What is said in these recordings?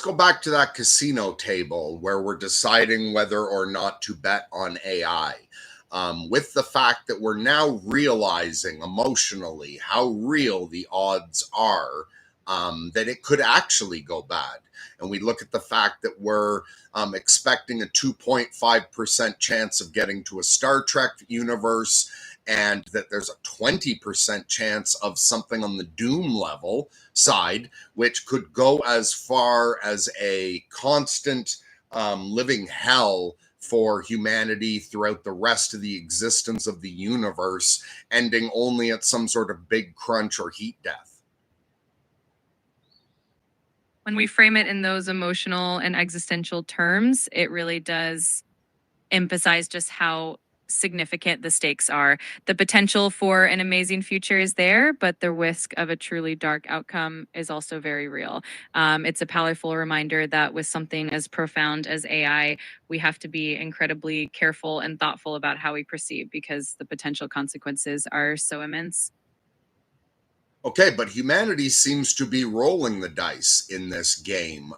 go back to that casino table where we're deciding whether or not to bet on AI. With the fact that we're now realizing emotionally how real the odds are, that it could actually go bad. And we look at the fact that we're expecting a 2.5% chance of getting to a Star Trek universe, and that there's a 20% chance of something on the Doom level side, which could go as far as a constant living hell for humanity throughout the rest of the existence of the universe, ending only at some sort of big crunch or heat death. When we frame it in those emotional and existential terms, it really does emphasize just how significant the stakes are. The potential for an amazing future is there, but the risk of a truly dark outcome is also very real. It's a powerful reminder that with something as profound as AI, we have to be incredibly careful and thoughtful about how we proceed because the potential consequences are so immense. Okay, but humanity seems to be rolling the dice in this game.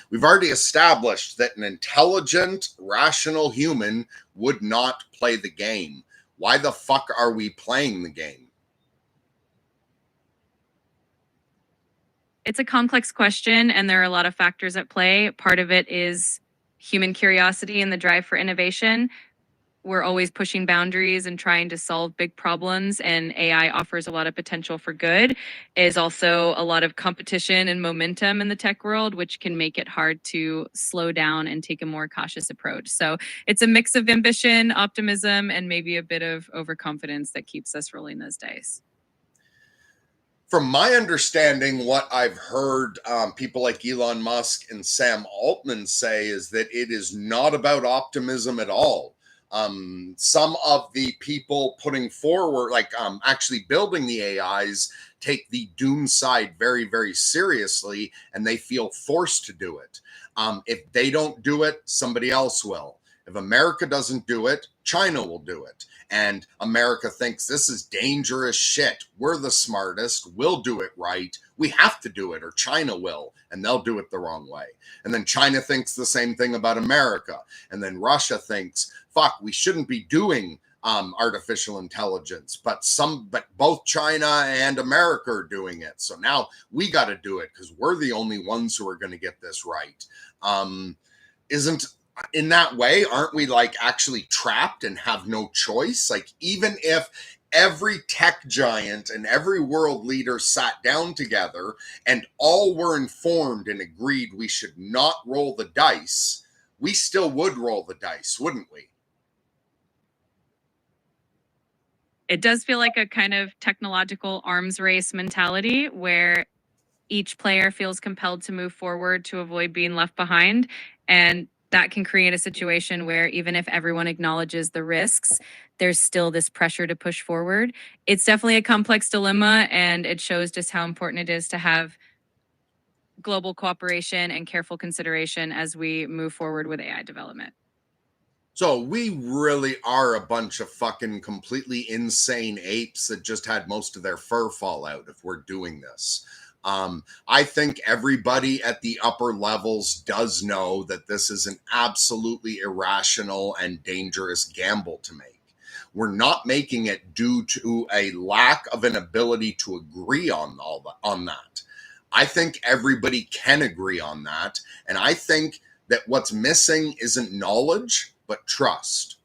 We've already established that an intelligent, rational human would not play the game. Why the fuck are we playing the game? It's a complex question, and there are a lot of factors at play. Part of it is human curiosity and the drive for innovation. We're always pushing boundaries and trying to solve big problems, and AI offers a lot of potential for good. Is also a lot of competition and momentum in the tech world, which can make it hard to slow down and take a more cautious approach. So it's a mix of ambition, optimism, and maybe a bit of overconfidence that keeps us rolling those dice. From my understanding, what I've heard people like Elon Musk and Sam Altman say is that it is not about optimism at all. Some of the people putting forward, like actually building the AIs, take the doom side very, very seriously, and they feel forced to do it. If they don't do it, somebody else will. If America doesn't do it, China will do it. And America thinks this is dangerous shit. We're the smartest. We'll do it right. We have to do it, or China will, and they'll do it the wrong way. And then China thinks the same thing about America. And then Russia thinks, fuck, we shouldn't be doing artificial intelligence, but both China and America are doing it. So now we got to do it because we're the only ones who are going to get this right. Isn't in that way, aren't we like actually trapped and have no choice? Like, even if every tech giant and every world leader sat down together and all were informed and agreed we should not roll the dice, we still would roll the dice, wouldn't we? It does feel like a kind of technological arms race mentality where each player feels compelled to move forward to avoid being left behind. And that can create a situation where even if everyone acknowledges the risks, there's still this pressure to push forward. It's definitely a complex dilemma, and it shows just how important it is to have global cooperation and careful consideration as we move forward with AI development. So we really are a bunch of fucking completely insane apes that just had most of their fur fall out if we're doing this. I think everybody at the upper levels does know that this is an absolutely irrational and dangerous gamble to make. We're not making it due to a lack of an ability to agree on that. I think everybody can agree on that, and I think that what's missing isn't knowledge, but trust.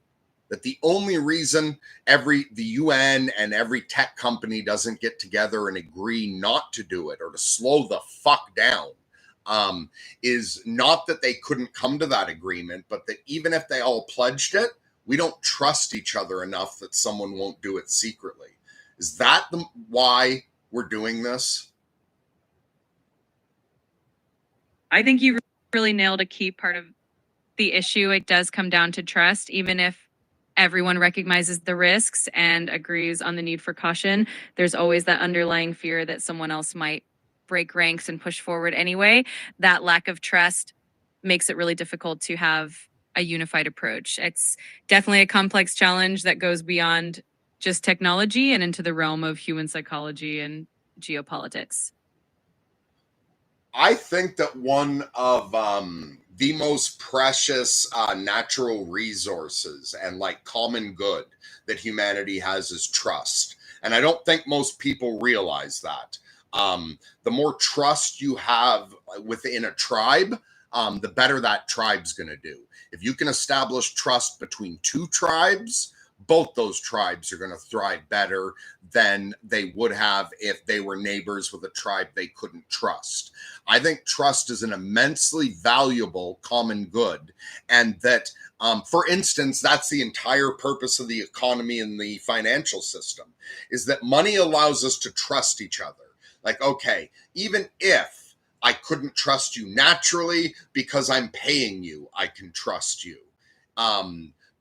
That the only reason the UN and every tech company doesn't get together and agree not to do it or to slow the fuck down is not that they couldn't come to that agreement, but that even if they all pledged it, we don't trust each other enough that someone won't do it secretly. Is that why we're doing this? I think you really nailed a key part of the issue. It does come down to trust, even if everyone recognizes the risks and agrees on the need for caution. There's always that underlying fear that someone else might break ranks and push forward anyway. That lack of trust makes it really difficult to have a unified approach. It's definitely a complex challenge that goes beyond just technology and into the realm of human psychology and geopolitics. I think that one of the most precious natural resources and like common good that humanity has is trust. And I don't think most people realize that. The more trust you have within a tribe, the better that tribe's going to do. If you can establish trust between two tribes, both those tribes are going to thrive better than they would have if they were neighbors with a tribe they couldn't trust. I think trust is an immensely valuable common good, and that, for instance, that's the entire purpose of the economy and the financial system, is that money allows us to trust each other. Like, okay, even if I couldn't trust you naturally because I'm paying you, I can trust you.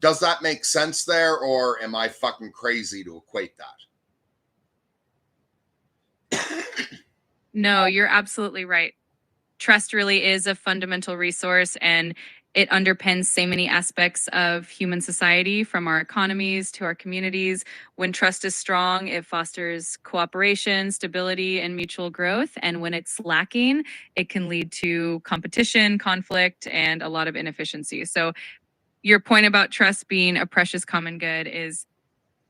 Does that make sense there, or am I fucking crazy to equate that? No, you're absolutely right. Trust really is a fundamental resource, and it underpins so many aspects of human society, from our economies to our communities. When trust is strong, it fosters cooperation, stability, and mutual growth. And when it's lacking, it can lead to competition, conflict, and a lot of inefficiency. So, your point about trust being a precious common good is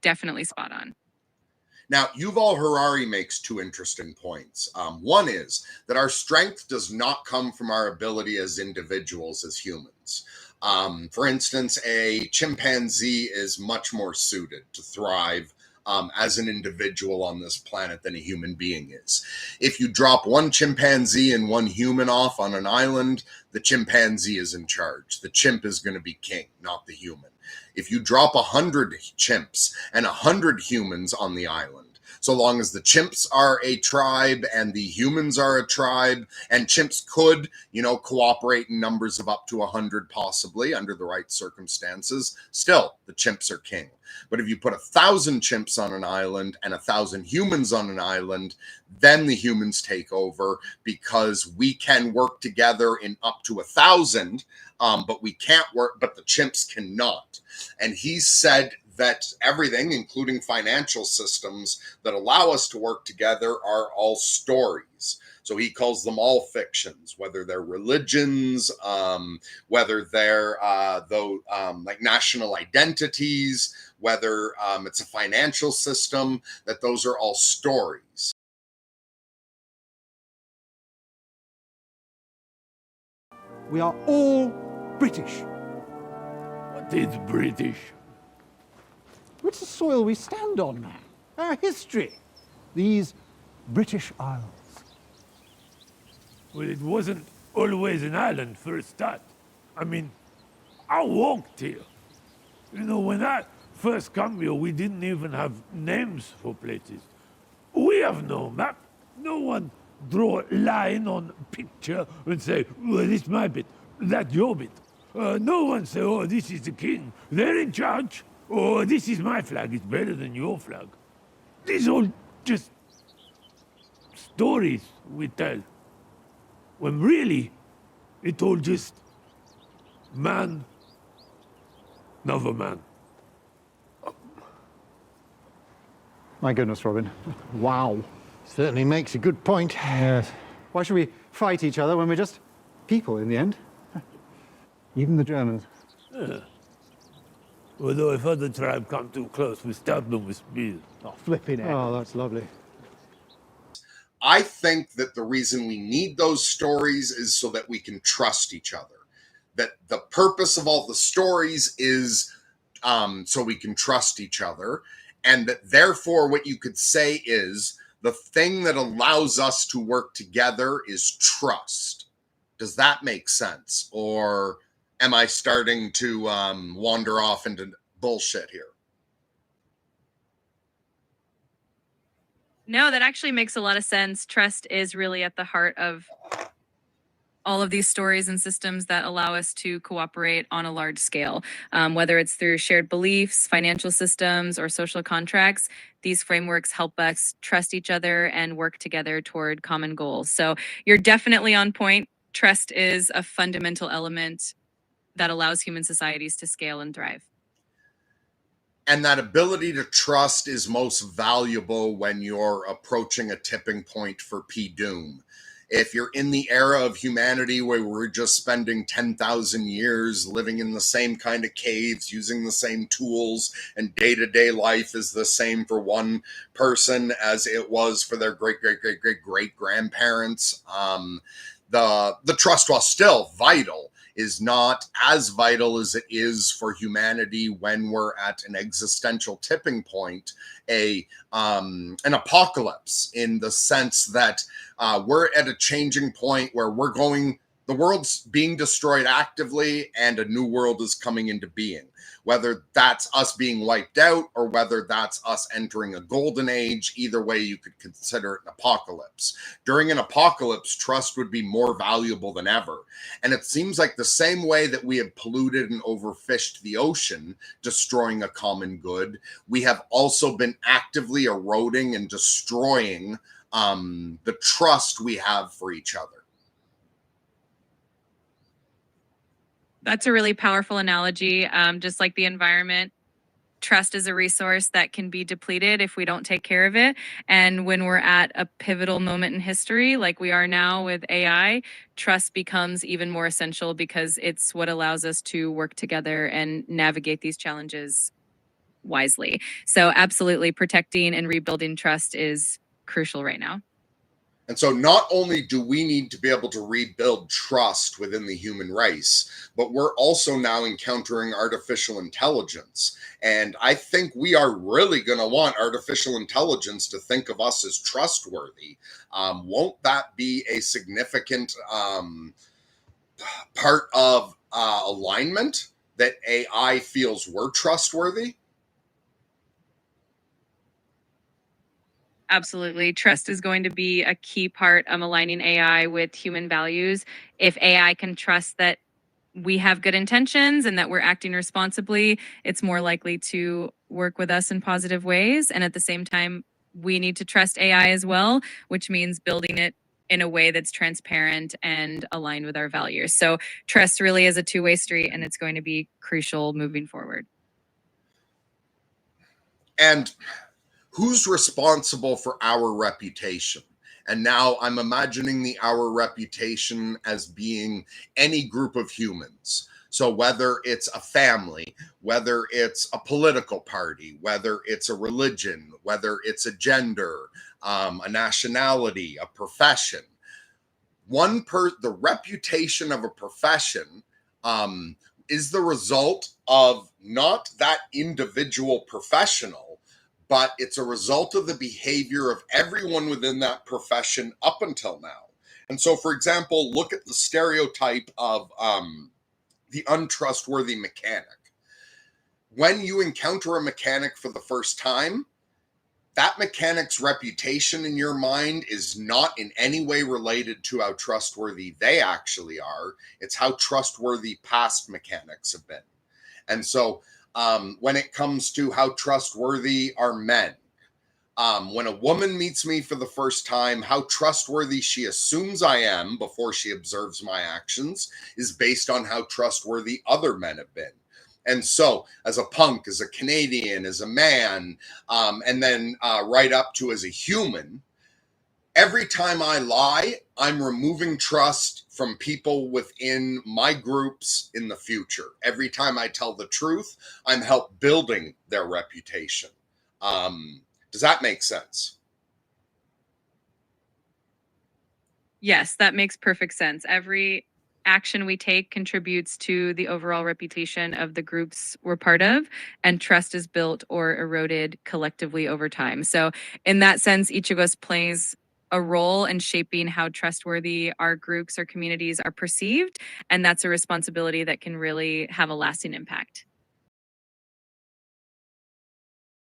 definitely spot on. Now, Yuval Harari makes two interesting points. One is that our strength does not come from our ability as individuals, as humans. For instance, a chimpanzee is much more suited to thrive as an individual on this planet than a human being is. If you drop one chimpanzee and one human off on an island, the chimpanzee is in charge. The chimp is going to be king, not the human. If you drop 100 chimps and 100 humans on the island, so long as the chimps are a tribe and the humans are a tribe, and chimps could, cooperate in numbers of up to 100 possibly under the right circumstances, still the chimps are king. But if you put 1,000 chimps on an island and 1,000 humans on an island, then the humans take over, because we can work together in up to 1,000, but we can't work, but the chimps cannot. And he said that everything, including financial systems that allow us to work together, are all stories. So he calls them all fictions, whether they're religions, whether they're like national identities, whether it's a financial system, that those are all stories. We are all British. What is British? It's the soil we stand on, man. Our history. These British Isles. Well, it wasn't always an island for a start. I mean, I walked here. When I first come here, we didn't even have names for places. We have no map. No one draw a line on a picture and say, well, this is my bit, that's your bit. No one say, oh, this is the king, they're in charge. Oh, this is my flag, it's better than your flag. These are all just stories we tell. When really, it's all just man, another man. My goodness, Robin. Wow. Certainly makes a good point. Yes. Why should we fight each other when we're just people in the end? Even the Germans. Yeah. Although if other tribe come too close, we stab them with spears. Oh, flipping it. Oh, that's lovely. I think that the reason we need those stories is so that we can trust each other. That the purpose of all the stories is so we can trust each other. And that therefore what you could say is the thing that allows us to work together is trust. Does that make sense? Or am I starting to wander off into bullshit here? No, that actually makes a lot of sense. Trust is really at the heart of all of these stories and systems that allow us to cooperate on a large scale, whether it's through shared beliefs, financial systems, or social contracts. These frameworks help us trust each other and work together toward common goals. So you're definitely on point. Trust is a fundamental element that allows human societies to scale and thrive. And that ability to trust is most valuable when you're approaching a tipping point for P-Doom. If you're in the era of humanity where we're just spending 10,000 years living in the same kind of caves, using the same tools, and day-to-day life is the same for one person as it was for their great-great-great-great-great-grandparents, the trust, while still vital, is not as vital as it is for humanity when we're at an existential tipping point, an apocalypse, in the sense that we're at a changing point where the world's being destroyed actively and a new world is coming into being. Whether that's us being wiped out or whether that's us entering a golden age, either way you could consider it an apocalypse. During an apocalypse, trust would be more valuable than ever. And it seems like the same way that we have polluted and overfished the ocean, destroying a common good, we have also been actively eroding and destroying the trust we have for each other. That's a really powerful analogy. Just like the environment, trust is a resource that can be depleted if we don't take care of it. And when we're at a pivotal moment in history, like we are now with AI, trust becomes even more essential because it's what allows us to work together and navigate these challenges wisely. So absolutely, protecting and rebuilding trust is crucial right now. And so not only do we need to be able to rebuild trust within the human race, but we're also now encountering artificial intelligence. And I think we are really going to want artificial intelligence to think of us as trustworthy. Won't that be a significant part of alignment, that AI feels we're trustworthy? Absolutely. Trust is going to be a key part of aligning AI with human values. If AI can trust that we have good intentions and that we're acting responsibly, it's more likely to work with us in positive ways. And at the same time, we need to trust AI as well, which means building it in a way that's transparent and aligned with our values. So trust really is a two-way street, and it's going to be crucial moving forward. And who's responsible for our reputation? And now I'm imagining our reputation as being any group of humans. So whether it's a family, whether it's a political party, whether it's a religion, whether it's a gender, a nationality, a profession, the reputation of a profession is the result of not that individual professional, but it's a result of the behavior of everyone within that profession up until now. And so, for example, look at the stereotype of the untrustworthy mechanic. When you encounter a mechanic for the first time, that mechanic's reputation in your mind is not in any way related to how trustworthy they actually are. It's how trustworthy past mechanics have been. And so when it comes to how trustworthy are men, when a woman meets me for the first time, how trustworthy she assumes I am before she observes my actions is based on how trustworthy other men have been. And so, as a punk, as a Canadian, as a man, and then right up to as a human, every time I lie, I'm removing trust from people within my groups in the future. Every time I tell the truth, I'm help building their reputation. Does that make sense? Yes, that makes perfect sense. Every action we take contributes to the overall reputation of the groups we're part of, and trust is built or eroded collectively over time. So, in that sense, each of us plays a role in shaping how trustworthy our groups or communities are perceived, and that's a responsibility that can really have a lasting impact.